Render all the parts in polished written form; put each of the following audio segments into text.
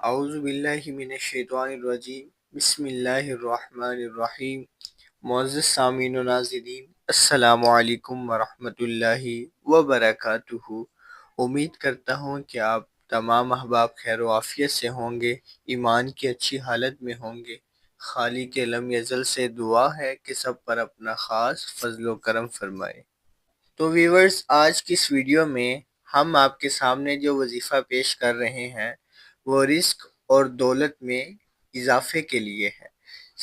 اعوذ باللہ من الشیطان الرجیم، بسم اللہ الرحمن الرحیم۔ معزز سامعین و ناظرین، السلام علیکم ورحمۃ اللہ وبرکاتہ۔ امید کرتا ہوں کہ آپ تمام احباب خیر و عافیت سے ہوں گے، ایمان کی اچھی حالت میں ہوں گے۔ خالق لم یزل سے دعا ہے کہ سب پر اپنا خاص فضل و کرم فرمائے۔ تو ویورز، آج کی اس ویڈیو میں ہم آپ کے سامنے جو وظیفہ پیش کر رہے ہیں وہ رزق اور دولت میں اضافے کے لیے ہے۔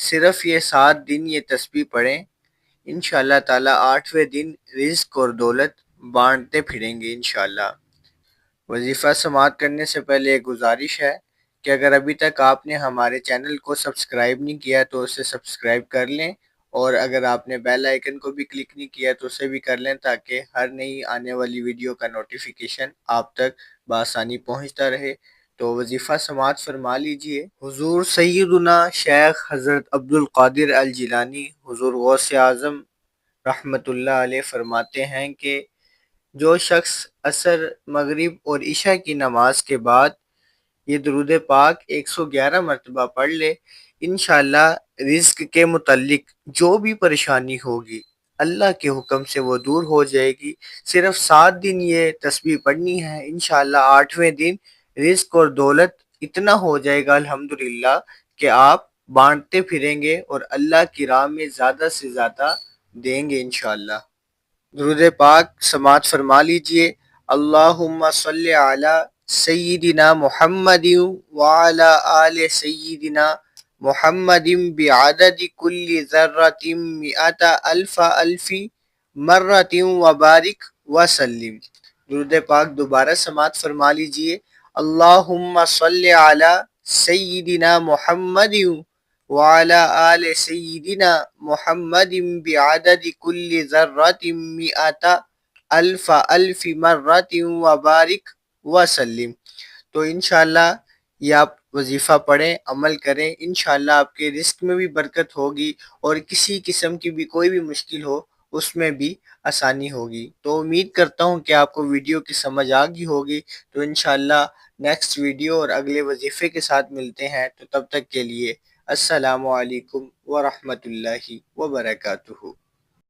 صرف یہ 7 دن یہ تسبیح پڑھیں، انشاءاللہ تعالی 8ویں دن رزق اور دولت بانٹتے پھریں گے انشاءاللہ۔ وظیفہ سماعت کرنے سے پہلے ایک گزارش ہے کہ اگر ابھی تک آپ نے ہمارے چینل کو سبسکرائب نہیں کیا تو اسے سبسکرائب کر لیں، اور اگر آپ نے بیل آئیکن کو بھی کلک نہیں کیا تو اسے بھی کر لیں تاکہ ہر نئی آنے والی ویڈیو کا نوٹیفیکیشن آپ تک بآسانی پہنچتا رہے۔ تو وظیفہ سماعت فرما لیجئے۔ حضور سیدنا شیخ حضرت عبدالقادر الجیلانی حضور غوث اعظم رحمۃ اللہ علیہ فرماتے ہیں کہ جو شخص عصر، مغرب اور عشاء کی نماز کے بعد یہ درود پاک 111 مرتبہ پڑھ لے، انشاءاللہ رزق کے متعلق جو بھی پریشانی ہوگی اللہ کے حکم سے وہ دور ہو جائے گی۔ صرف 7 دن یہ تسبیح پڑھنی ہے، انشاءاللہ 8ویں دن رزق اور دولت اتنا ہو جائے گا الحمدللہ کہ آپ بانٹتے پھریں گے اور اللہ کی راہ میں زیادہ سے زیادہ دیں گے انشاءاللہ۔ درود پاک سماعت فرما لیجئے۔ اللہم صلی علی سیدنا محمد وعلی آل سیدنا محمد بعدد کل ذرۃ مئۃ الف الف مرۃ وبارک وسلم۔ درود پاک دوبارہ سماعت فرما لیجئے۔ اللہم صلی علی سیدنا محمد وعلی آل سیدنا محمد بعدد کل ذرۃ مئۃ الف الف مرۃ وبارک وسلم۔ تو انشاءاللہ یہ آپ وظیفہ پڑھیں، عمل کریں، انشاءاللہ آپ کے رزق میں بھی برکت ہوگی اور کسی قسم کی بھی کوئی بھی مشکل ہو اس میں بھی آسانی ہوگی۔ تو امید کرتا ہوں کہ آپ کو ویڈیو کی سمجھ آ گئی ہوگی۔ تو انشاءاللہ نیکسٹ ویڈیو اور اگلے وظیفے کے ساتھ ملتے ہیں، تو تب تک کے لیے السلام علیکم ورحمۃ اللہ وبرکاتہ۔